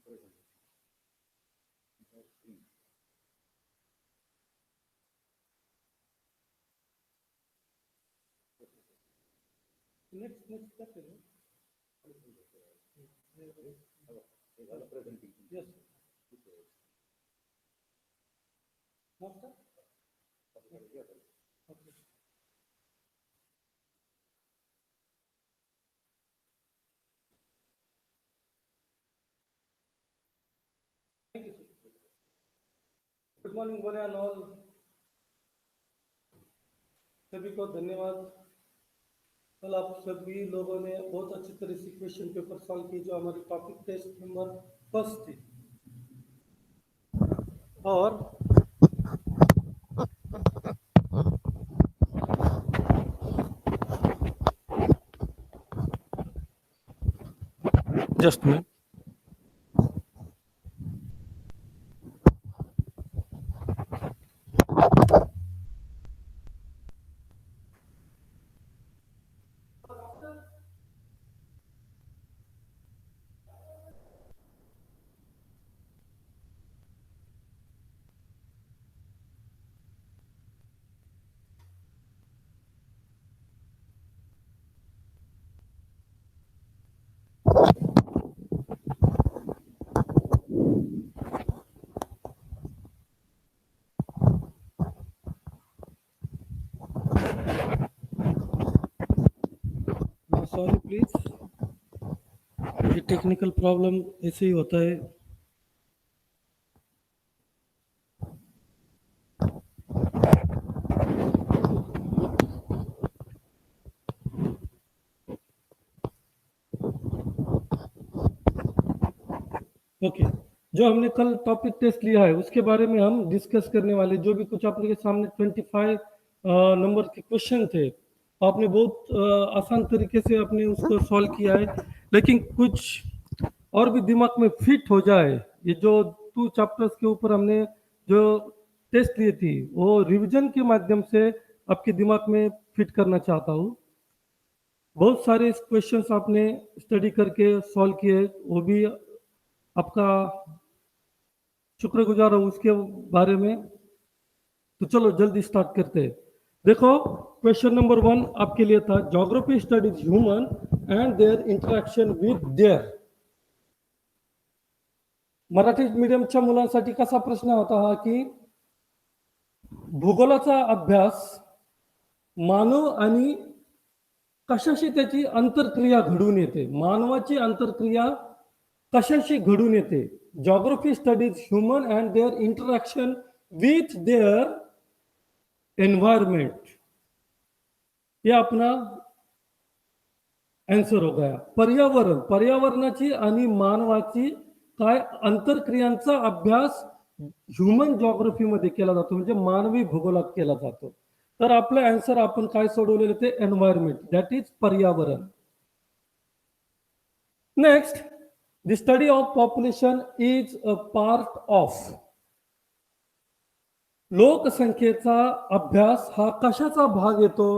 Next step is yes. Master? Okay. Thank you, sir. Good morning one end all, सभी को धन्यवाद। कल आप सभी लोगों ने बहुत अच्छी तरह से क्वेश्चन पेपर सॉल्व किए जो हमारे टॉपिक टेस्ट नंबर फर्स्ट थी। और जस्ट में सॉरी प्लीज, ये टेक्निकल प्रॉब्लम ऐसे ही होता है। ओके, जो हमने कल टॉपिक टेस्ट लिया है उसके बारे में हम डिस्कस करने वाले। जो भी कुछ आपके सामने 25 नंबर के क्वेश्चन थे, आपने बहुत आसान तरीके से आपने उसको सॉल्व किया है, लेकिन कुछ और भी दिमाग में फिट हो जाए। ये जो 2 चैप्टर्स के ऊपर हमने जो टेस्ट लिए थी वो रिवीजन के माध्यम से आपके दिमाग में फिट करना चाहता हूँ। बहुत सारे क्वेश्चंस आपने स्टडी करके सॉल्व किए, वो भी आपका शुक्रगुजार हूँ उसके बारे में। तो चलो जल्दी स्टार्ट करते हैं। देखो, क्वेश्चन नंबर 1 आपके लिए था, geography studies human and their interaction with their. Marathi मीडियमच्या मुलांसाठी कसा प्रश्न होता हा की भूगोलाचा अभ्यास मानव आणि कशाशी त्याची अंतरक्रिया घडून येते, मानवाची अंतरक्रिया कशाशी घडून येते। Geography studies human and their interaction with their environment, ये अपना आंसर हो गया। पर्यावरण, पर्यावरणाची आणि मानवाची काय अंतरक्रियांचा अभ्यास ह्यूमन ज्योग्राफी मध्ये केला जातो, म्हणजे मानवी भूगोलात केला जातो। तर आपलं आन्सर आपण काय सोडवलेलं ते एन्व्हायरमेंट, दॅट इज पर्यावरण। Next, the study of population is a part of, लोकसंख्येचा अभ्यास हा कशाचा भाग येतो।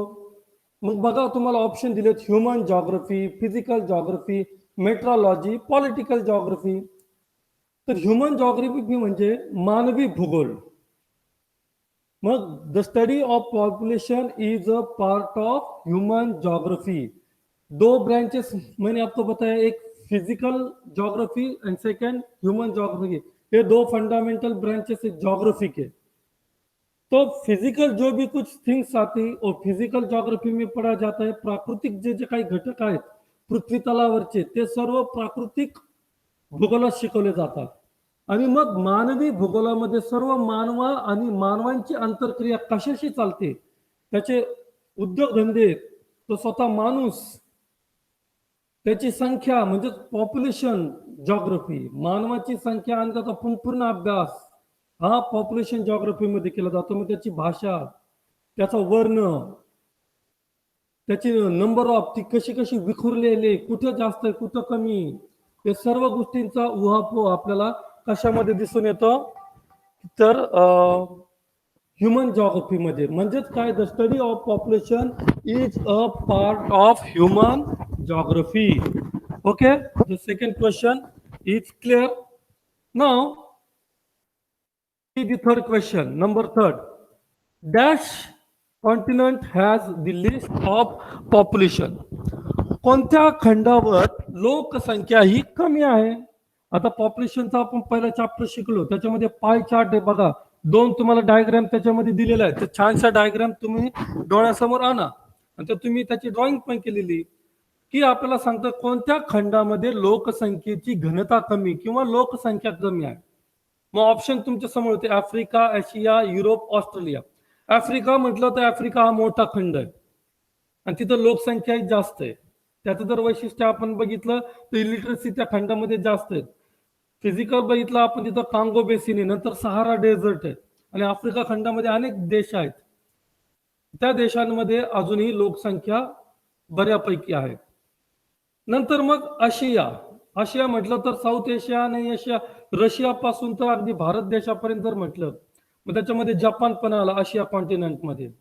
मग बघा, तुम्हाला ऑप्शन दिलेत, human geography, physical geography, metrology, political geography. तर ह्यूमन ज्योग्राफी म्हणजे मानवी भूगोल। मग the study of population is a part of human geography. 2 branches मैंने आपको बताया, एक physical geography and second human geography. ये 2 फंडामेंटल ब्रांचेस है ज्योग्राफी के। तो फिजिकल जो भी कुछ थिंग्स आती और फिजिकल ज्योग्राफी में पढ़ा जाता है, प्राकृतिक जे जे काही घटक आहेत पृथ्वी तलावरचे ते सर्व प्राकृतिक भूगोलात शिकवले जातात। आणि मग मानवी भूगोलामध्ये सर्व मानवा आणि मानवांची अंतरक्रिया कशाशी चालते, त्याचे उद्योगधंदे, तो स्वतः माणूस, त्याची संख्या म्हणजे पॉप्युलेशन ज्योग्राफी, मानवाची संख्या आणि त्याचा पूर्ण अभ्यास हा पॉप्युलेशन ज्योग्राफी मध्ये केला जातो। मग त्याची भाषा, त्याचा वर्ण, त्याची नंबर ऑफ, ती कशी कशी विखुरलेली, कुठे जास्त आहे कुठे कमी, हे सर्व गोष्टींचा उहापोह आपल्याला कशामध्ये दिसून येतो, तर ह्यूमन ज्योग्राफी मध्ये। म्हणजेच काय, the study of population is a part of human geography. Okay, the second question is clear. Now, see the third question, number third. Dash continent has the least of population. कोणत्या खंडावर लोकसंख्या ही कमी आहे? आता पॉप्युलेशनचा आपण पहिला चॅप्टर शिकलो, त्याच्यामध्ये pie chart आहे बघा. दोन तुम्हाला डायग्राम त्याच्यामध्ये दिलेला आहे. ते छानसा डायग्राम तुम्ही डोळ्यासमोर आणा आणि ते तुम्ही त्याची ड्रॉइंग पण केलेली, की आपल्याला सांगतं कोणत्या खंडामध्ये लोकसंख्येची घनता कमी किंवा लोकसंख्या कमी आहे. मग ऑप्शन तुमच्या समोर होते, आफ्रिका, आशिया, युरोप, ऑस्ट्रेलिया. आफ्रिका म्हटलं तर आफ्रिका हा मोठा खंड आहे आणि तिथं लोकसंख्या जास्त आहे. त्याचं जर वैशिष्ट्य आपण बघितलं तर इलिटरसी त्या खंडामध्ये जास्त आहे. फिजिकल बघितलं आपण तिथं कांगो बेसिन आहे, नंतर सहारा डेझर्ट आहे आणि आफ्रिका खंडामध्ये अनेक देश आहेत. त्या देशांमध्ये अजूनही लोकसंख्या बऱ्यापैकी आहे. नंतर मग आशिया. आशिया म्हटलं तर साऊथ एशिया आणि एशिया, रशिया पासून तर अगदी भारत देशापर्यंत जर म्हटलं, मग त्याच्यामध्ये जपान पण आला आशिया कॉन्टिनेंटमध्ये.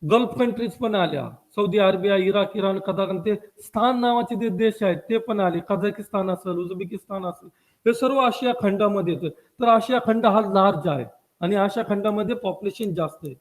गल्फ कंट्रीज पण आल्या, Saudi Arabia, Iraq, Iran, Kazakhstan, ते स्थान नावाचे जे देश आहेत ते पण आले, कझाकिस्तान असेल, उझबेकिस्तान असेल, हे सर्व आशिया खंडामध्ये येतं. तर आशिया खंड हा लार्ज आहे आणि आशिया खंडामध्ये पॉप्युलेशन जास्त आहे.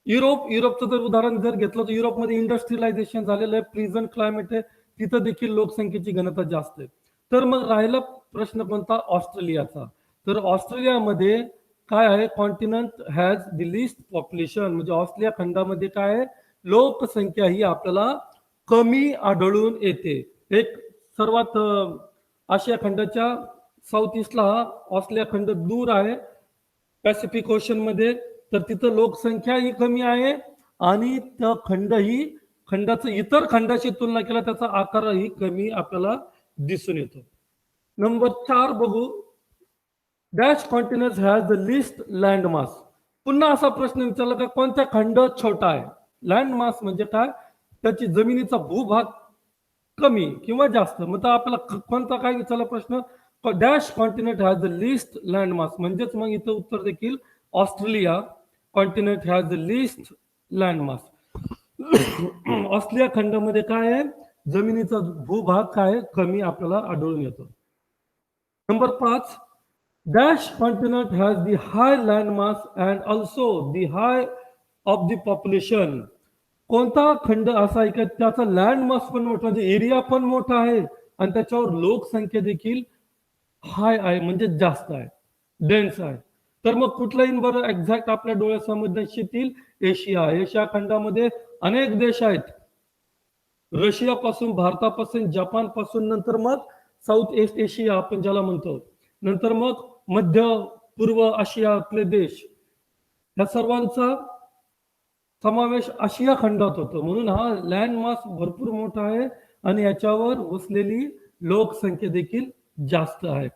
युरोपचं जर उदाहरण जर घेतलं तर युरोपमध्ये इंडस्ट्रियलायझेशन झालेलं आहे, प्रिझंट क्लायमेट आहे, तिथं देखील लोकसंख्येची घनता जास्त आहे. तर मग राहिला प्रश्न कोणता? ऑस्ट्रेलियाचा. तर ऑस्ट्रेलियामध्ये काय आहे? Continent has the list population, म्हणजे ऑस्ट्रेलिया खंडामध्ये काय आहे? लोकसंख्या ही आपल्याला कमी आढळून येते. एक सर्वात आशिया खंडाच्या साऊथ ईस्टला हा ऑस्ट्रेलिया खंड दूर आहे पॅसिफिक ओशन मध्ये, तर तिथं लोकसंख्या ही कमी आहे आणि त्या खंडाचं इतर खंडाशी तुलना केला त्याचा आकारही कमी आपल्याला दिसून येतो. नंबर 4 बघू. Dash continent has the least land mass. पुन्हा असा प्रश्न विचारला का कोणता खंड छोटा आहे? लँड मास म्हणजे काय? त्याची जमिनीचा भूभाग कमी किंवा जास्त. मग आपल्याला कोणता काय विचारला प्रश्न? Dash continent has the least land mass, म्हणजेच मग इथं उत्तर देखील Australia continent has the least land mass. Australia खंडामध्ये काय आहे? जमिनीचा भूभाग काय कमी आपल्याला आढळून येतो. Number 5. Dash continent has the high land mass and also the high of the population. कोणता खंड असा आहे की त्याचा लँड मास पण मोठा, म्हणजे एरिया पण मोठा आहे आणि त्याच्यावर लोकसंख्या देखील हाय आहे, म्हणजे जास्त आहे, डेन्स आहे. तर मग कुठला येईल बरं एक्झॅक्ट आपल्या डोळ्यासमोर येतील? एशिया. एशिया खंडामध्ये अनेक देश आहेत, रशियापासून, भारतापासून, जपानपासून, नंतर मग साऊथ ईस्ट एशिया आपण ज्याला म्हणतो, नंतर मग मध्य पूर्व आशियातले देश, या सर्वांचा समावेश आशिया खंडात होतो. म्हणून हा लँड मास भरपूर मोठा आहे आणि याच्यावर वसलेली लोकसंख्या देखील जास्त आहे.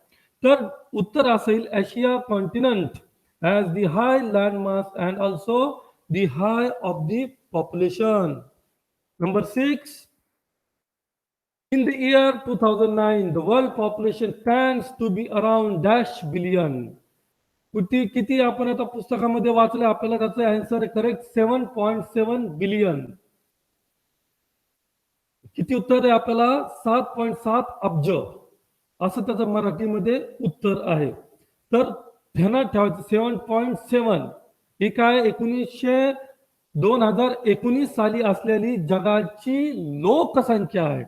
तर उत्तर असेल Asia continent has the high land mass and also the high of the population. Number 6. In the year 2009, the world population stands to be around dash billion. किती आपण आता पुस्तकामध्ये वाचलं, आपल्याला त्याचं आन्सर करेक्ट 7.7 बिलियन. किती उत्तर आहे आपल्याला? 7.7 अब्ज असं त्याचं मराठीमध्ये उत्तर आहे. तर ध्यानात ठेवायचं 7.7 ही काय 2019 साली असलेली जगाची लोकसंख्या आहे.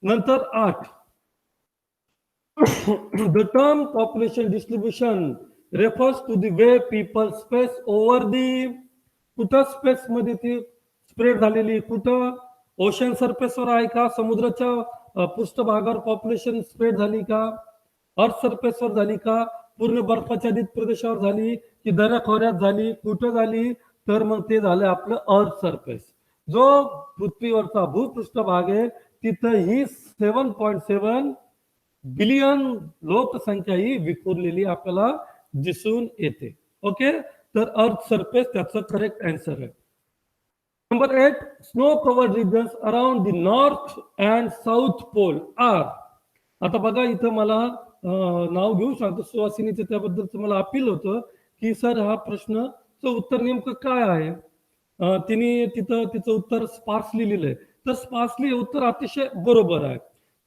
नंतर 8. The term population distribution refers to the way people space over the, कुठं स्पेस मध्ये ती स्प्रेड झालेली, कुठं ओशन सरफेसवर आहे का, समुद्राच्या पृष्ठभागावर पॉप्युलेशन स्प्रेड झाली का, अर्थ सरफेसवर झाली का, पूर्ण बर्फाच्छादित प्रदेशावर झाली की दऱ्याखोऱ्यात झाली, कुठं झाली? तर मग ते झालं आपलं अर्थ सरफेस. जो पृथ्वीवरचा भूपृष्ठभाग आहे तिथं ही 7.7 बिलियन लोकसंख्या ही विखुरलेली आपल्याला दिसून येते. ओके, तर अर्थ सरफेस त्याचं करेक्ट आन्सर आहे. Number 8. Snow covered regions around the north and south pole are. आता बघा इथं मला नाव घेऊ शकतो सुहासिनीचं, त्याबद्दलच मला अपील होतं की सर हा प्रश्नचं उत्तर नेमकं काय आहे. तिने तिथं तिचं उत्तर स्पार्सली लिहिलंय, तर स्पार्सली उत्तर अतिशय बरोबर आहे.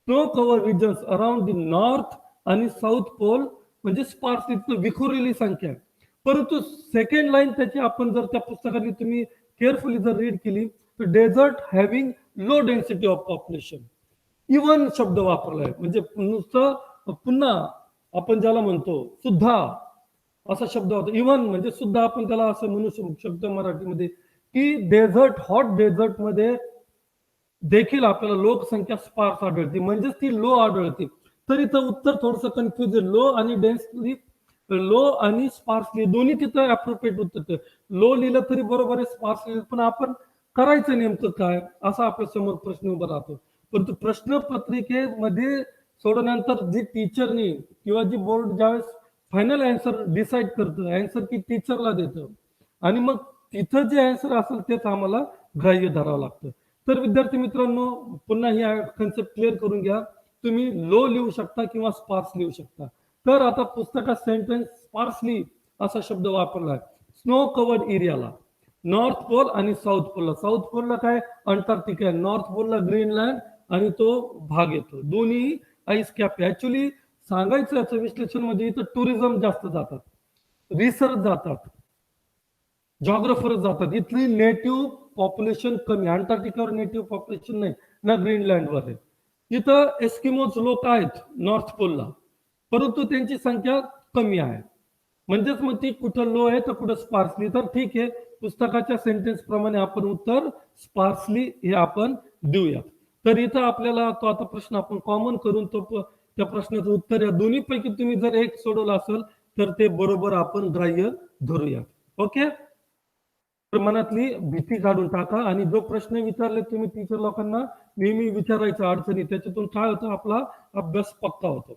Snow cover regions around the north आणि साऊथ पोल म्हणजे स्पार्सली विखुरलेली संख्या आहे. परंतु सेकंड लाईन त्याची आपण जर त्या पुस्तकातली तुम्ही केअरफुली जर रीड केली तर desert having low density of population, even शब्द वापरलाय. म्हणजे नुसतं पुन्हा आपण ज्याला म्हणतो सुद्धा असा शब्द होता. इवन म्हणजे सुद्धा आपण त्याला असं म्हणू शकतो मराठीमध्ये की डेझर्ट हॉट डेझर्ट मध्ये देखील आपल्याला लोकसंख्या स्पार्स आढळते, म्हणजेच ती लो आढळते. तर इथं उत्तर थोडंसं कन्फ्युज आहे. लो आणि डेन्सली, लो आणि स्पार्सली दोन्ही तिथं अप्रोप्रिएट उत्तर. लो लिहिलं तरी बरोबर आहे, स्पार्स लिहिलं, पण आपण करायचं नेमकं काय असा आपल्या समोर प्रश्न उभा राहतो. परंतु प्रश्न पत्रिकेमध्ये सोडवल्यानंतर जी टीचरनी किंवा जी बोर्ड ज्यावेळेस फायनल अँसर डिसाईड करतं, अँसर की टीचरला देतं आणि मग तिथं जे अँसर असेल तेच आम्हाला ग्राह्य धरावं लागतं. तर विद्यार्थी मित्रांनो, पुन्हा ही कन्सेप्ट क्लिअर करून घ्या. तुम्ही लो लिहू शकता किंवा स्पार्स लिहू शकता. तर आता पुस्तकात सेंटेन्स स्पार्सली असा शब्द वापरला आहे स्नो कवर्ड एरियाला, नॉर्थ पोल आणि साऊथ पोलला. साऊथ पोलला काय अंटार्क्टिका आहे, नॉर्थ पोलला ग्रीनलँड आणि तो भाग येतो. दोन्ही आईस कॅप. ऍक्च्युली सांगायचं याचं विश्लेषण म्हणजे इथं टुरिझम जास्त जातात, रिसर्च जातात, जॉग्राफर जातात. इथली नेटिव्ह पॉप्युलेशन कमी, अंटार्क्टिकावर नेटिव्ह पॉप्युलेशन नाही ना ग्रीनलँडवर आहे. इथं एस्किमोज लोक आहेत नॉर्थ पोलला, परंतु त्यांची संख्या कमी आहे. म्हणजेच मग ती कुठं लो आहे तर कुठं स्पार्सली. तर ठीक आहे, पुस्तकाच्या सेंटेन्स प्रमाणे आपण उत्तर स्पार्सली हे आपण देऊया. तर इथं आपल्याला तो आता प्रश्न आपण कॉमन करून त्या प्रश्नाचं उत्तर या दोन्हीपैकी तुम्ही जर एक सोडवलं असेल तर ते बरोबर आपण ग्राह्य धरूया. ओके, मनातली भीती काढून टाका आणि जो प्रश्न विचारले तुम्ही टीचर लोकांना नेहमी विचारायचा अडचणी, त्याच्यातून काय होतं आपला अभ्यास पक्का होतो.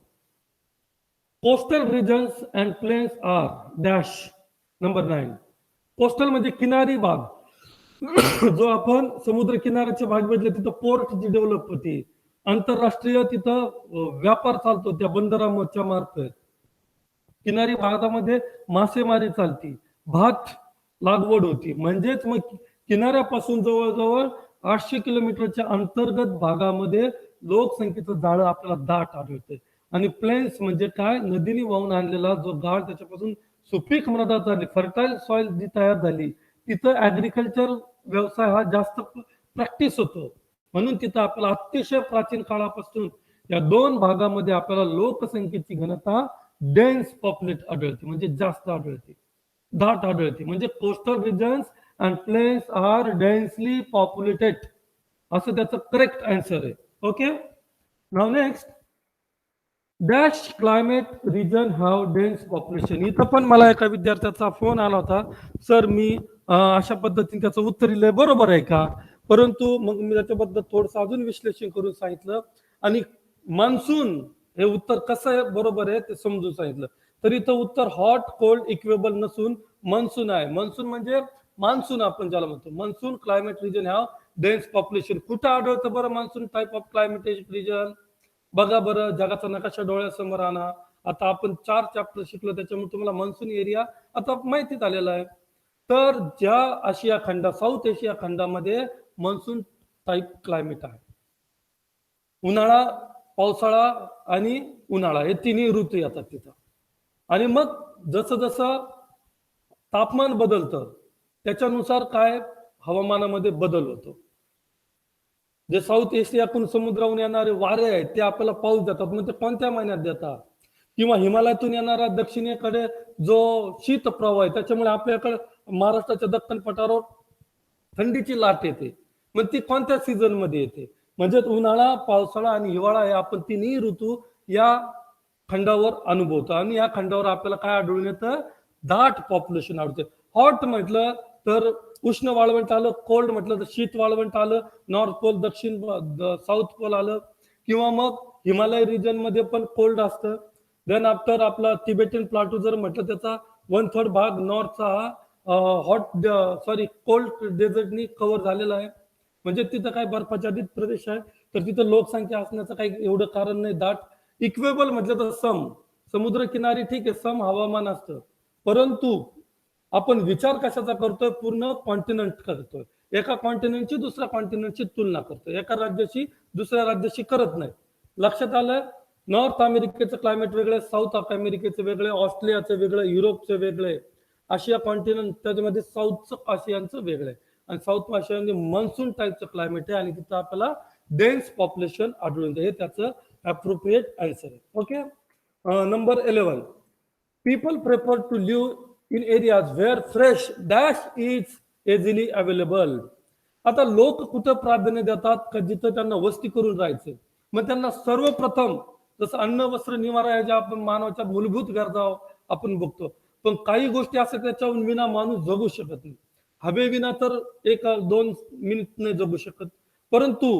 Coastal regions and plains are dash. Number 9, coastal म्हणजे किनारी भाग. जो आपण समुद्र किनाऱ्याचे भाग बघितले तिथं पोर्ट जी डेव्हलप होती, आंतरराष्ट्रीय तिथं व्यापार चालतो त्या बंदराच्या मार्फत. किनारी भागामध्ये मासेमारी चालती, भात लागवड होती. म्हणजेच मग किनाऱ्यापासून जवळजवळ 800 किलोमीटरच्या अंतर्गत भागामध्ये लोकसंख्येचं जाळं आपल्याला दाट आढळते. आणि प्लेन्स म्हणजे काय, नदीने वाहून आणलेला जो गाळ, त्याच्यापासून सुपीक मृदा झाली, फर्टाईल सॉइल जी तयार झाली, तिथं ऍग्रिकल्चर व्यवसाय हा जास्त प्रॅक्टिस होतो. म्हणून तिथं आपल्याला अतिशय प्राचीन काळापासून या दोन भागामध्ये आपल्याला लोकसंख्येची घनता डेन्स पॉप्युलेट आढळते, म्हणजे जास्त आढळते, दाट आढळते. म्हणजे coastal regions and plains are densely populated असं त्याचं करेक्ट आन्सर आहे. Okay, now next, dash climate region have dense population. इथं पण मला एका विद्यार्थ्याचा फोन आला होता, सर मी अशा पद्धतीने त्याचं उत्तर लिहिलंय, बरोबर आहे का? परंतु मग मी त्याच्याबद्दल थोडंसं अजून विश्लेषण करून सांगितलं आणि मान्सून हे उत्तर कसं आहे बरोबर आहे ते समजून सांगितलं. तर इथं उत्तर हॉट कोल्ड इक्वेबल नसून मान्सून आहे. मान्सून म्हणजे मान्सून आपण ज्याला म्हणतो, monsoon climate region have dense population. कुठं आढळतं बरं monsoon type of climatic region? बघा बरं, जगाचा नकाशा डोळ्यासमोर आणा. आता आपण 4 चॅप्टर शिकलो, त्याच्यामुळे तुम्हाला मान्सून एरिया आता माहितीच आलेला आहे. तर ज्या आशिया खंड, साऊथ एशिया खंडामध्ये मान्सून टाईप क्लायमेट आहे. उन्हाळा, पावसाळा आणि उन्हाळा हे तिन्ही ऋतू येतात तिथं. आणि मग जसं जसं तापमान बदलतं त्याच्यानुसार काय हवामानामध्ये बदल होतो. जे साऊथ एशियातून समुद्रावरून येणारे वारे आहेत ते आपल्याला पाऊस देतात, म्हणजे कोणत्या महिन्यात देतात? किंवा हिमालयातून येणारा दक्षिणेकडे जो शीत प्रवाह आहे त्याच्यामुळे आपल्याकडे महाराष्ट्राच्या दख्खन पठारावर थंडीची लाट येते, मग ती कोणत्या सीझन मध्ये येते? म्हणजे उन्हाळा, पावसाळा आणि हिवाळा हे आपण तिन्ही ऋतू या खंडावर अनुभवतो. आणि या खंडावर आपल्याला काय आढळून येतं? दाट पॉप्युलेशन आढळते. हॉट म्हटलं तर उष्ण वाळवंट आलं, कोल्ड म्हटलं तर शीत वाळवंट आलं, नॉर्थ पोल, दक्षिण साऊथ पोल आलं, किंवा मग हिमालय रिजन मध्ये पण कोल्ड असतं. देन आफ्टर आपला तिबेटियन प्लाटू जर म्हटलं त्याचा 1/3 भाग नॉर्थचा कोल्ड डेझर्टनी कव्हर झालेला आहे. म्हणजे तिथं काय बर्फाच्छादित प्रदेश आहे, तर तिथं लोकसंख्या असण्याचं काही एवढं कारण नाही. दाट इक्वेबल म्हटलं तर समुद्र किनारी ठीक आहे, सम हवामान असतं, परंतु आपण विचार कशाचा करतोय? पूर्ण कॉन्टिनेंट करतोय. एका कॉन्टिनेंटची दुसऱ्या कॉन्टिनेंटची तुलना करतोय, एका राज्याशी दुसऱ्या राज्याशी करत नाही. लक्षात आलं? नॉर्थ अमेरिकेचं क्लायमेट वेगळं, साऊथ अमेरिकेचं वेगळं, ऑस्ट्रेलियाचं वेगळं, युरोपचं वेगळं, आशिया कॉन्टिनेंट त्याच्यामध्ये साऊथचं आशियाचं वेगळं आहे. आणि साऊथ आशियामध्ये मॉन्सून टाईपचं क्लायमेट आहे आणि तिथं आपल्याला डेन्स पॉप्युलेशन आढळून येते. हे त्याचं अप्रोप्रिएट आन्सर आहे. Okay. Number 11, people prefer to live in areas where fresh dash is easily available. आता लोक कुठं प्राधान्य देतात का जिथं त्यांना वस्ती करून राहायचं. मग त्यांना सर्वप्रथम जसं अन्न वस्त्र निवारा या ज्या आपण मानवाच्या मूलभूत गरजा आपण बघतो, पण काही गोष्टी असतात त्याच्याहून विना माणूस जगू शकत नाही. हवे विना तर 1-2 मिनिट नाही जगू शकत. परंतु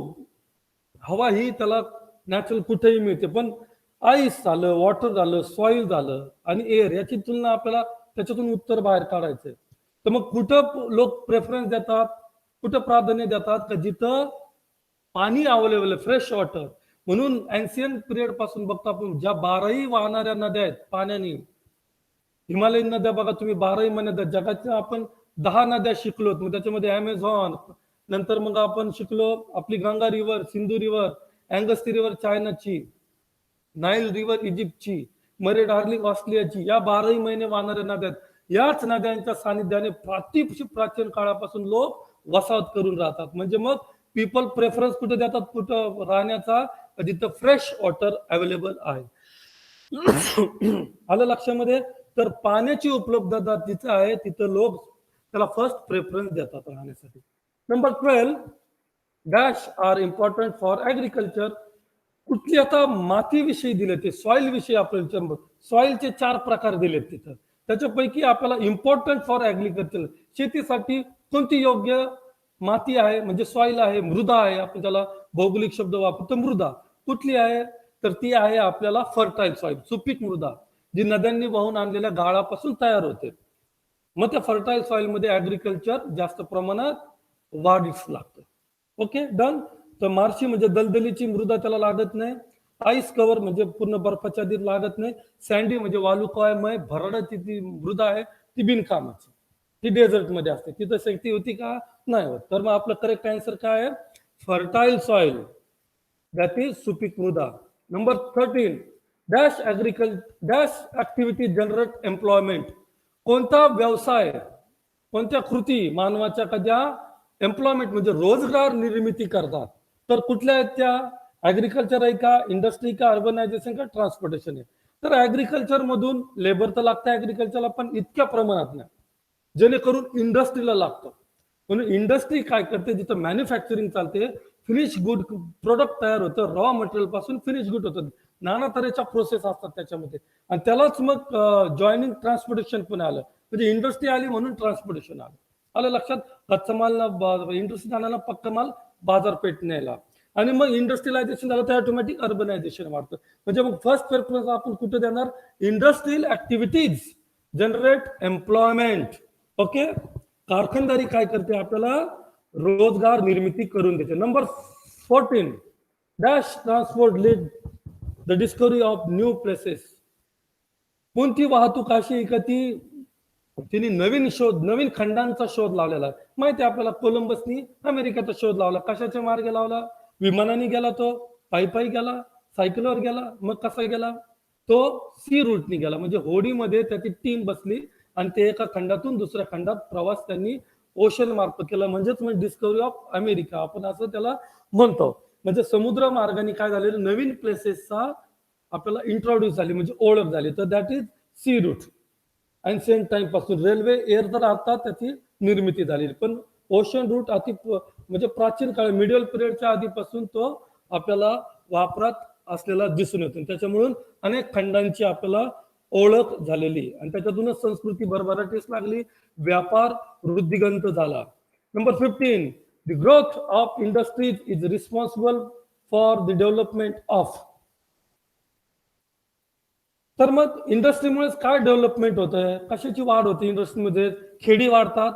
हवा ही त्याला नॅचरल कुठेही मिळते, पण आईस झालं, वॉटर झालं, सॉइल झालं आणि एअर याची तुलना आपल्याला त्याच्यातून उत्तर बाहेर काढायचंय. तर मग कुठं लोक प्रेफरन्स देतात, कुठं प्राधान्य देतात का जिथं पाणी अवेलेबल आहे, फ्रेश वॉटर. म्हणून एन्शियंट पिरियड पासून बघता आपण ज्या 12ही वाहणाऱ्या नद्या आहेत पाण्याने, हिमालयीन नद्या बघा तुम्ही 12ही नद्या, जगाच्या आपण 10 नद्या शिकलोत. मग त्याच्यामध्ये अमेझॉन, नंतर मग आपण शिकलो आपली गंगा रिव्हर, सिंधू रिव्हर, अँगस्ती रिव्हर चायनाची, नाईल रिव्हर इजिप्तची, मरे डार्लिंग ऑस्ट्रेलियाची. या 12ही महिने वाहणाऱ्या नद्या आहेत. याच नद्यांच्या सानिध्याने प्राचीन काळापासून लोक वसाहत करून राहतात. म्हणजे मग पीपल प्रेफरन्स कुठे देतात, कुठं राहण्याचा, जिथं फ्रेश वॉटर अवेलेबल आहे. आलं लक्षामध्ये. तर पाण्याची उपलब्धता जिथं आहे तिथं लोक त्याला फर्स्ट प्रेफरन्स देतात राहण्यासाठी. Number 12, dash are important for agriculture. कुठली आता मातीविषयी दिले ते सॉइल विषयी आपल्याला सॉइलचे 4 प्रकार दिलेत तिथं. त्याच्यापैकी आपल्याला इम्पॉर्टंट फॉर ऍग्रिकल्चर शेतीसाठी कोणती योग्य माती आहे, म्हणजे सॉइल आहे, मृदा आहे, आपण त्याला भौगोलिक शब्द वापरतो मृदा. कुठली आहे तर ती आहे आपल्याला फर्टाईल सॉइल, सुपीक मृदा, जी नद्यांनी वाहून आणलेल्या गाळापासून तयार होते. मग त्या फर्टाईल सॉइल मध्ये ऍग्रिकल्चर जास्त प्रमाणात वाढीस लागतं. Okay done. तर मार्शी म्हणजे दलदलीची मृदा त्याला लागत नाही. आईस कव्हर म्हणजे पूर्ण बर्फाच्या आधी लागत नाही. सँडी म्हणजे वालुकामय भरडाची ती मृदा आहे ती बिनकामाची, ती डेझर्ट मध्ये असते. तिथं शेती होती का नाही होत. तर मग आपलं करेक्ट आन्सर काय आहे, फर्टाईल सॉइल, दॅट इज सुपीक मृदा. Number 13, dash dash activity generate employment. कोणता व्यवसाय, कोणत्या कृती मानवाच्या कद्या एम्प्लॉयमेंट म्हणजे रोजगार निर्मिती करतात. तर कुठल्या आहेत त्या, ऍग्रिकल्चर आहे का, इंडस्ट्री का, अर्बनायझेशन का, ट्रान्सपोर्टेशन आहे. तर ऍग्रिकल्चर मधून लेबर तर लागतं ऍग्रिकल्चरला, पण इतक्या प्रमाणात नाही जेणेकरून इंडस्ट्रीला लागतं. म्हणून इंडस्ट्री काय करते, जिथं मॅन्युफॅक्चरिंग चालते, फिनिश गुड प्रोडक्ट तयार होतं, रॉ मटेरियल पासून फिनिश गुड होतं, नाना तऱ्हेच्या प्रोसेस असतात त्याच्यामध्ये. आणि त्यालाच मग जॉईनिंग ट्रान्सपोर्टेशन पण आलं, म्हणजे इंडस्ट्री आली म्हणून ट्रान्सपोर्टेशन आलं. आलं लक्षात. कच्चा माल इंडस्ट्री आणायला पक्का माल बाजारपेठ न्यायला, आणि मग इंडस्ट्रियलायझेशन झालं तर ऑटोमॅटिक अर्बनायझेशन वाढतं. म्हणजे मग फर्स्ट प्रेफरन्स आपण कुठे देणार, industrial activities generate employment. Okay. कारखानदारी काय करते, आपल्याला रोजगार निर्मिती करून देते. Number 14, dash transport lead the discovery of new places. कोणती वाहतूक अशी का ती तिने नवीन खंडांचा शोध लावलेला आहे. माहिती आहे आपल्याला, कोलंबसनी अमेरिकेचा शोध लावला. कशाच्या मार्गे लावला, विमानाने गेला, तो पायी गेला, सायकलवर गेला, मग कसा गेला, तो सी रूटने गेला. म्हणजे होडीमध्ये त्याची टीम बसली आणि ते एका खंडातून दुसऱ्या खंडात प्रवास त्यांनी ओशन मार्फत केला. म्हणजेच म्हणजे डिस्कवरी ऑफ अमेरिका आपण असं त्याला म्हणतो. म्हणजे समुद्र मार्गाने काय झालेलं, नवीन प्लेसेसचा आपल्याला इंट्रोड्यूस झाली, म्हणजे ओळख झाली. तर that is sea route. Ancient time पासून रेल्वे, एअर तर आता त्याची निर्मिती झाली, पण ओशन रूट म्हणजे प्राचीन काळ, मिडियल पिरियडच्या आधीपासून तो आपल्याला वापरात असलेला दिसून येतो. त्याच्यामुळे अनेक खंडांची आपल्याला ओळख झालेली आणि त्याच्यातूनच संस्कृती भरभराटीस लागली, व्यापार वृद्धिगंत झाला. Number 15, the growth of industries is responsible for the development of. तर मग इंडस्ट्रीमुळेच काय डेव्हलपमेंट होत आहे, कशाची वाढ होते इंडस्ट्रीमध्ये, खेडी वाढतात,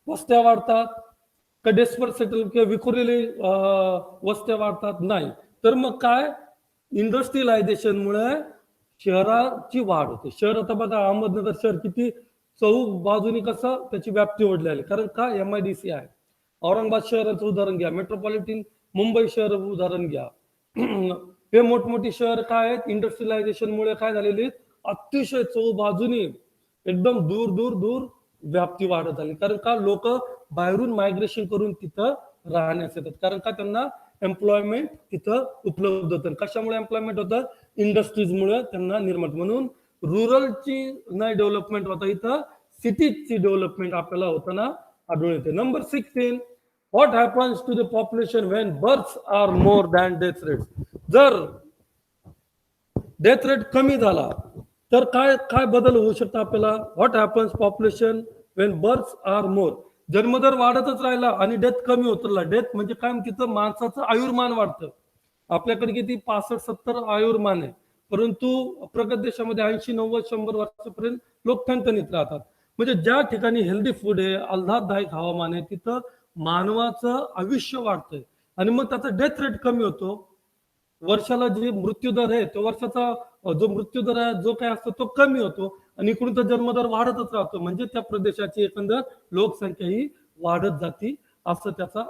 वस्त्या वाढतात का, डेस्पर सेटल किंवा विखुरलेली वस्त्या वाढतात, नाही. तर मग काय, इंडस्ट्रियलायझेशनमुळे शहराची वाढ होते. शहर आता बघा, अहमदनगर शहर किती चौक बाजूनी कसं त्याची व्याप्ती ओढली, कारण का MIDC आहे. औरंगाबाद शहराचं उदाहरण घ्या, मेट्रोपॉलिटन मुंबई शहर उदाहरण घ्या, हे मोठमोठी शहर काय आहेत, इंडस्ट्रियलायझेशनमुळे काय झालेली आहेत, अतिशय चौबाजूनी एकदम दूर दूर दूर व्याप्ती वाढत आली. कारण का लोक बाहेरून मायग्रेशन करून तिथं राहण्यास येतात, कारण का त्यांना एम्प्लॉयमेंट तिथं उपलब्ध होतं. कशामुळे एम्प्लॉयमेंट होतं, इंडस्ट्रीजमुळे त्यांना निर्माण. म्हणून रुरलची नाही डेव्हलपमेंट होता, इथं सिटीजची डेव्हलपमेंट आपल्याला होताना आढळून येते. Number 16, what happens to the population when births are more than death rate. जर डेथ रेट कमी झाला तर काय काय बदल होऊ शकतो आपल्याला. What happens population when births are more. जन्मदर वाढतच राहिला आणि डेथ कमी होत राहिला. डेथ म्हणजे काय, तिथं माणसाचं आयुर्मान वाढतं. आपल्याकडे किती 65-70 आयुर्मान आहे, परंतु प्रगत देशामध्ये 80-90-100 वर्षापर्यंत लोक ठणठणीत राहतात. म्हणजे ज्या ठिकाणी हेल्दी फूड आहे, आल्हाददायक हवामान आहे, तिथं मानवाचं आयुष्य वाढतंय आणि मग त्याचा डेथ रेट कमी होतो. वर्षाला जे मृत्यूदर आहे तो वर्षाचा जो मृत्यूदर आहे जो काय असतो तो कमी होतो आणि इकडून तर जन्मदर वाढतच राहतो. म्हणजे त्या प्रदेशाची एकंदर लोकसंख्या ही वाढत जाती असं त्याचा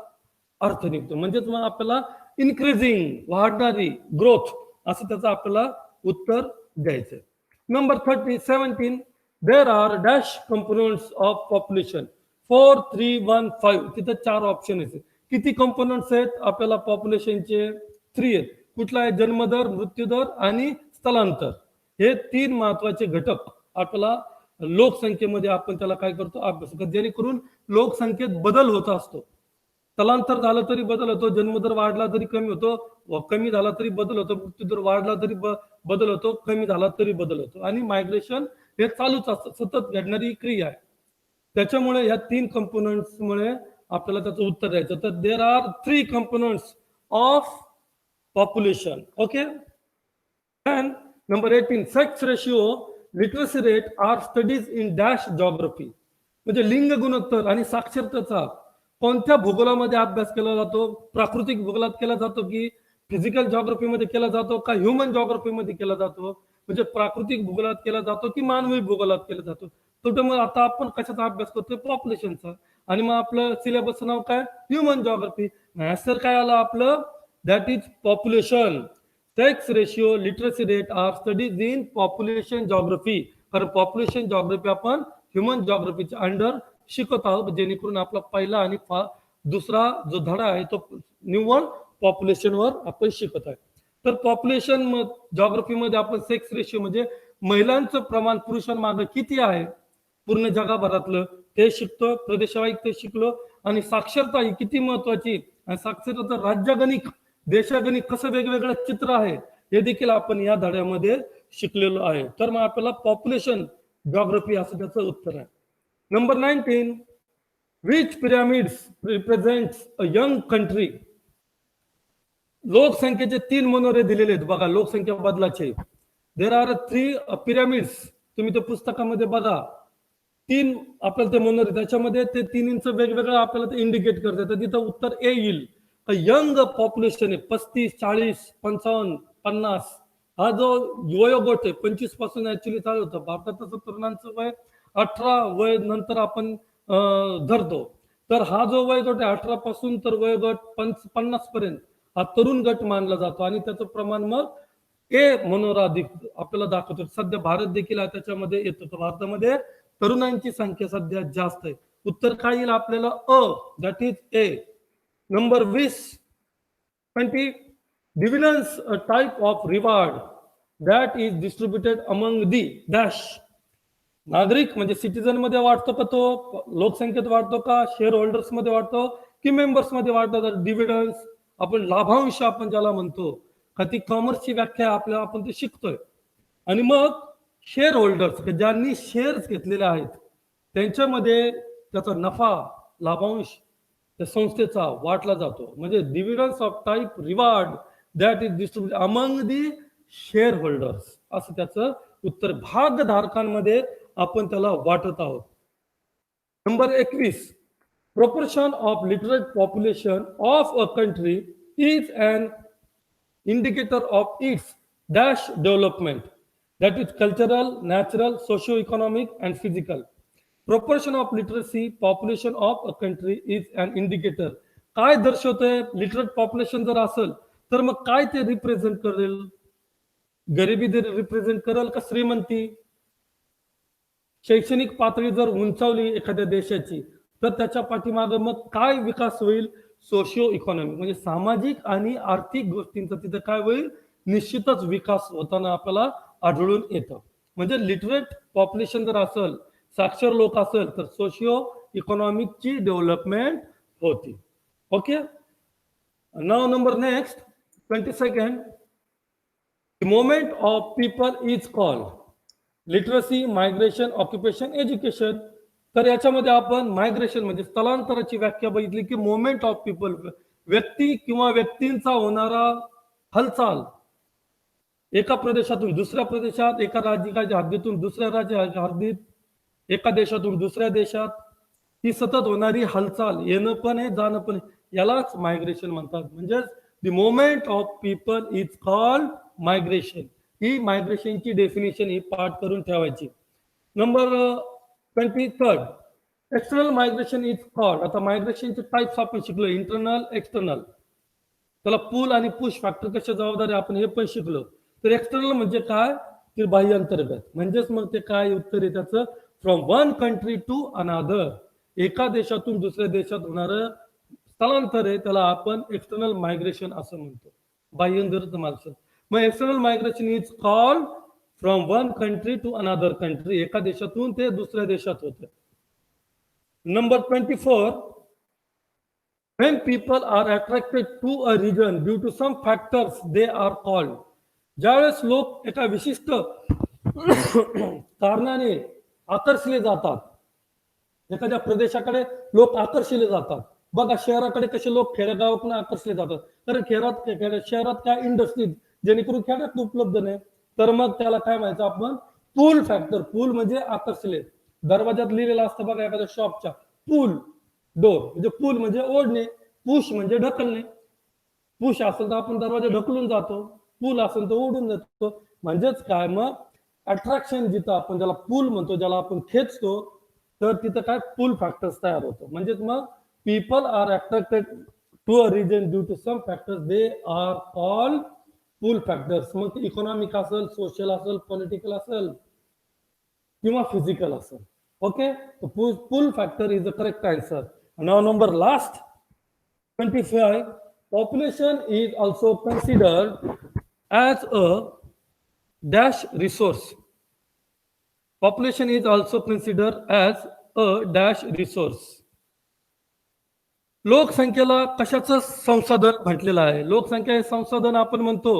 अर्थ निघतो. म्हणजेच मग आपल्याला इन्क्रीजिंग वाढणारी ग्रोथ असं त्याचं आपल्याला उत्तर द्यायचंय. Number 17, there are dash components of population 4315. तिथं 4 ऑप्शन आहेत. किती कंपोनंट्स आहेत आपल्याला पॉप्युलेशनचे? 3 आहेत. कुठला आहे? जन्मदर, मृत्यूदर आणि स्थलांतर. हे 3 महत्वाचे घटक आपल्याला लोकसंख्येमध्ये आपण त्याला काय करतो, अभ्यास करतो, जेणेकरून लोकसंख्येत बदल होत असतो. स्थलांतर झालं तरी बदल होतो, जन्मदर वाढला तरी कमी होतो, कमी झाला तरी बदल होतो, मृत्यूदर वाढला तरी बदल होतो, कमी झाला तरी बदल होतो. आणि मायग्रेशन हे चालूच असतं, सतत घडणारी क्रिया आहे. त्याच्यामुळे या 3 कंपोनंट्स मुळे आपल्याला त्याचं उत्तर द्यायचं. तर there are 3 components of population. Okay. And number 18, sex ratio, literacy rate are studies in dash geography. म्हणजे लिंग गुणोत्तर आणि साक्षरतेचा कोणत्या भूगोलामध्ये अभ्यास केला जातो? प्राकृतिक भूगोलात केला जातो की फिजिकल जॉग्राफीमध्ये केला जातो का ह्युमन जॉग्राफीमध्ये केला जातो? म्हणजे प्राकृतिक भूगोलात केला जातो की मानवी भूगोलात केला जातो? तर मग आता आपण कशाचा अभ्यास करतोय? पॉप्युलेशनचा. आणि मग आपलं सिलेबसचं नाव काय? Human geography. सर काय आलं आपलं? that is population. Sex ratio, literacy rate are studies in population geography. कारण पॉप्युलेशन जॉग्राफी आपण ह्युमन जॉग्राफीच्या अंडर शिकत आहोत, जेणेकरून आपला पहिला आणि दुसरा जो धडा आहे तो निव्वळ पॉप्युलेशनवर आपण शिकत आहे. तर पॉप्युलेशन जॉग्राफीमध्ये आपण सेक्स रेशिओ म्हणजे महिलांचं प्रमाण पुरुषांमागे किती आहे पूर्ण जगाभरातलं ते शिकतो, प्रदेशवाईज ते शिकलो. आणि साक्षरता ही किती महत्वाची, आणि साक्षरता राज्यगणिक देशागणिक कसं वेगवेगळं चित्र आहे हे देखील आपण या धड्यामध्ये शिकलेलो आहे. तर मग आपल्याला पॉप्युलेशन जॉग्राफी असं त्याचं उत्तर आहे. Number 19, which pyramids represents a young country. लोकसंख्येचे 3 मनोरे दिलेले आहेत बघा लोकसंख्या बदलाचे. There are 3 pyramids. तुम्ही ते पुस्तकामध्ये बघा 3 आपल्याला ते मनोरे, त्याच्यामध्ये ते 3 वेगवेगळं आपल्याला ते इंडिकेट करते. तर तिथं उत्तर ए येईल. यंग पॉप्युलेशन आहे 35, 40, 55, 50. हा जो वयोगट आहे 25 पासून ऍक्च्युली चालू होतं भारतात. तसं तरुणांचं वय 18 वय नंतर आपण धरतो. तर हा जो वयोगट आहे 18 पासून तर वयोगट 50 पर्यंत हा तरुण गट मानला जातो. आणि त्याचं प्रमाण मग ए मनोरा आपल्याला दाखवतो. सध्या भारत देखील त्याच्यामध्ये येतो. तर भारतामध्ये तरुणांची संख्या सध्या जास्त आहे. उत्तर काय येईल आपल्याला? A, that is a. Number 20, dividends, a type of reward that is distributed among the dash. नागरिक म्हणजे सिटीजन मध्ये वाढतो का तो, लोकसंख्येत वाढतो का, शेअर होल्डर्स मध्ये वाढतो की मेंबर्स मध्ये वाढतो? तर डिव्हिडन्स आपण लाभांश आपण ज्याला म्हणतो का, ती कॉमर्सची व्याख्या आपल्याला आपण ते शिकतोय. आणि मग शेअर होल्डर्स ज्यांनी शेअर्स घेतलेले आहेत त्यांच्यामध्ये त्याचा नफा लाभांश त्या संस्थेचा वाटला जातो. म्हणजे dividends of type reward that is distributed among the shareholders असं त्याचं उत्तर. भागधारकांमध्ये आपण त्याला वाटत आहोत. Number 21, proportion of literate population of a country is an indicator of its dash development, that is cultural, natural, socio-economic and physical. Proportion of literacy population of a country is an indicator. काय दर्शवतंय? Literate population जर असेल तर मग काय ते represent करेल? गरिबी represent करेल का श्रीमंती? शैक्षणिक पातळी जर उंचावली एखाद्या देशाची तर त्याच्या पाठीमागे मग काय विकास होईल? सोशिओ इकॉनॉमिक म्हणजे सामाजिक आणि आर्थिक गोष्टींचा तिथे काय होईल? निश्चितच विकास होताना आपल्याला आढळून येतं. म्हणजे लिटरेट पॉप्युलेशन जर असेल, साक्षर लोक असेल तर सोशिओ इकॉनॉमिकची डेव्हलपमेंट होती. Okay. Now number next 22nd. The movement of people is called literacy, migration, occupation, education. तर याच्यामध्ये आपण मायग्रेशन म्हणजे स्थलांतराची व्याख्या बघितली की मुवमेंट ऑफ पीपल, व्यक्ती किंवा व्यक्तींचा होणारा हालचाल एका प्रदेशातून दुसऱ्या प्रदेशात, एका राज्याच्या हद्दीतून दुसऱ्या राज्याच्या हद्दीत, एका देशातून दुसऱ्या देशात, ही सतत होणारी हालचाल, येणं पण आहे जाणं पण आहे, यालाच मायग्रेशन म्हणतात. म्हणजे the movement of people is called migration. ही मायग्रेशनची डेफिनेशन ही पाठ करून ठेवायची. Number 23rd, external migration is called. आता मायग्रेशनचे टाइप्स आपण शिकलो, इंटरनल, एक्सटर्नल. त्याला पुल आणि पुश फॅक्टर कशा जबाबदारी आपण हे पण शिकलो. तर एक्सटर्नल म्हणजे काय? ते बाह्य अंतर्गत. म्हणजेच मग ते काय उत्तर आहे त्याचं? फ्रॉम वन कंट्री टू अनादर. एका देशातून दुसऱ्या देशात होणारं स्थलांतर आहे त्याला आपण एक्सटर्नल मायग्रेशन असं म्हणतो. बाह्य अंतर्गत मार्गदर्शन. मग external migration is called from one country to another country. एका देशातून ते दुसऱ्या देशात होतं. Number 24, when people are attracted to a region due to some factors they are called. ज्यावेळेस लोक एका विशिष्ट कारणाने आकर्षले जातात, एखाद्या प्रदेशाकडे लोक आकर्षले जातात. बघा शहराकडे कसे लोक खेडेगावातून आकर्षले जातात, कारण शहरात काय इंडस्ट्रीज जेणेकरून खेड्यात उपलब्ध नाही. तर मग त्याला काय म्हणायचं आपण? पूल फॅक्टर. पूल म्हणजे आकर्षले. दरवाजात लिहिलेलं असतं बघा एखाद्या शॉपच्या, पूल डोर म्हणजे पूल म्हणजे ओढणे, पुश म्हणजे ढकलणे. पुश असेल तर आपण दरवाजा ढकलून जातो, पूल असेल तर ओढून जातो. म्हणजेच काय? मग अट्रॅक्शन जिथं आपण ज्याला पूल म्हणतो, ज्याला आपण खेचतो, तर तिथं काय पूल फॅक्टर्स तयार होतो. म्हणजेच मग people are attracted to a region due to some factors they are called pull factors. मग इकॉनॉमिक असेल, सोशल असेल, पॉलिटिकल असेल किंवा फिजिकल असेल. Okay. Pull factor is the correct answer. Now number last 25, population is also considered as a dash resource. Population is also considered as a dash resource. लोकसंख्येला कशाचं संसाधन म्हटलेलं आहे? लोकसंख्या हे संसाधन आपण म्हणतो.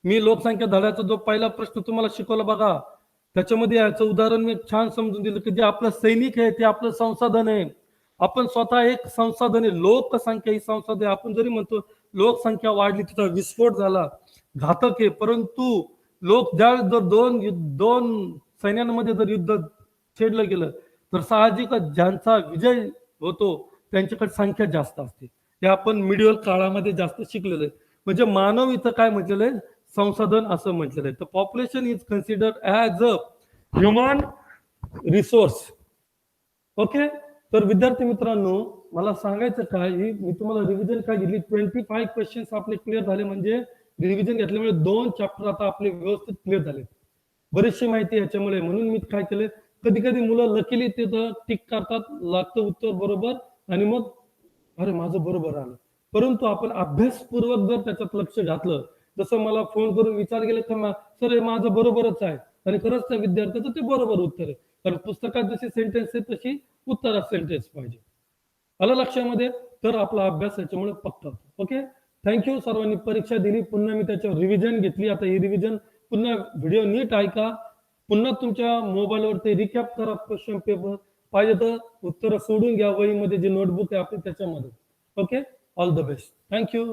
मी लोकसंख्या धड्याचा जो पहिला प्रश्न तुम्हाला शिकवला बघा, त्याच्यामध्ये याचं उदाहरण मी छान समजून दिलं की जे आपलं सैनिक आहे ते आपलं संसाधन आहे. आपण स्वतः एक संसाधन आहे. लोकसंख्या ही संसाधन आहे. आपण जरी म्हणतो लोकसंख्या वाढली, तिचा विस्फोट झाला, घातक आहे. परंतु लोक ज्यावेळेस जर दोन सैन्यांमध्ये जर युद्ध छेडलं गेलं तर साहजिकच ज्यांचा विजय होतो त्यांच्याकडे संख्या जास्त असते. हे आपण मिडिवल काळामध्ये जास्त शिकलेलं आहे. म्हणजे मानव इथं काय म्हटलेलं आहे? संसाधन असं म्हटलेलं आहे. तर population is considered as a human resource. Okay. तर विद्यार्थी मित्रांनो, मला सांगायचं काय, मी तुम्हाला रिव्हिजन काय दिली, 25 क्वेश्चन्स आपले क्लिअर झाले. म्हणजे रिव्हिजन घेतल्यामुळे 2 चॅप्टर आता आपले व्यवस्थित क्लिअर झाले. बरीचशी माहिती याच्यामुळे. म्हणून मी काय केलं, कधी कधी मुलं लकीली तिथं टिक करतात, लागतं उत्तर बरोबर, आणि मग अरे माझं बरोबर आलं. परंतु आपण अभ्यासपूर्वक जर त्याच्यात लक्ष घातलं, जसं मला फोन करून विचार केले तर सर हे माझं बरोबरच आहे, आणि खरंच त्या विद्यार्थ्याचं ते बरोबर उत्तर आहे. कारण पुस्तकात जशी सेंटेन्स आहे तशी उत्तरात सेंटेन्स पाहिजे. आलं लक्षामध्ये? तर आपला अभ्यास याच्यामुळे पक्का होतो. ओके. थँक्यू. सर्वांनी परीक्षा दिली, पुन्हा मी त्याच्यावर रिव्हिजन घेतली. आता ही रिव्हिजन पुन्हा व्हिडिओ नीट ऐका, पुन्हा तुमच्या मोबाईलवर ते रिकॅप करा क्वेश्चन पेपर. पाहिजे तर उत्तर सोडून घ्या वहीमध्ये, जे नोटबुक आहे आपली त्याच्यामध्ये. Okay. All the best. Thank you.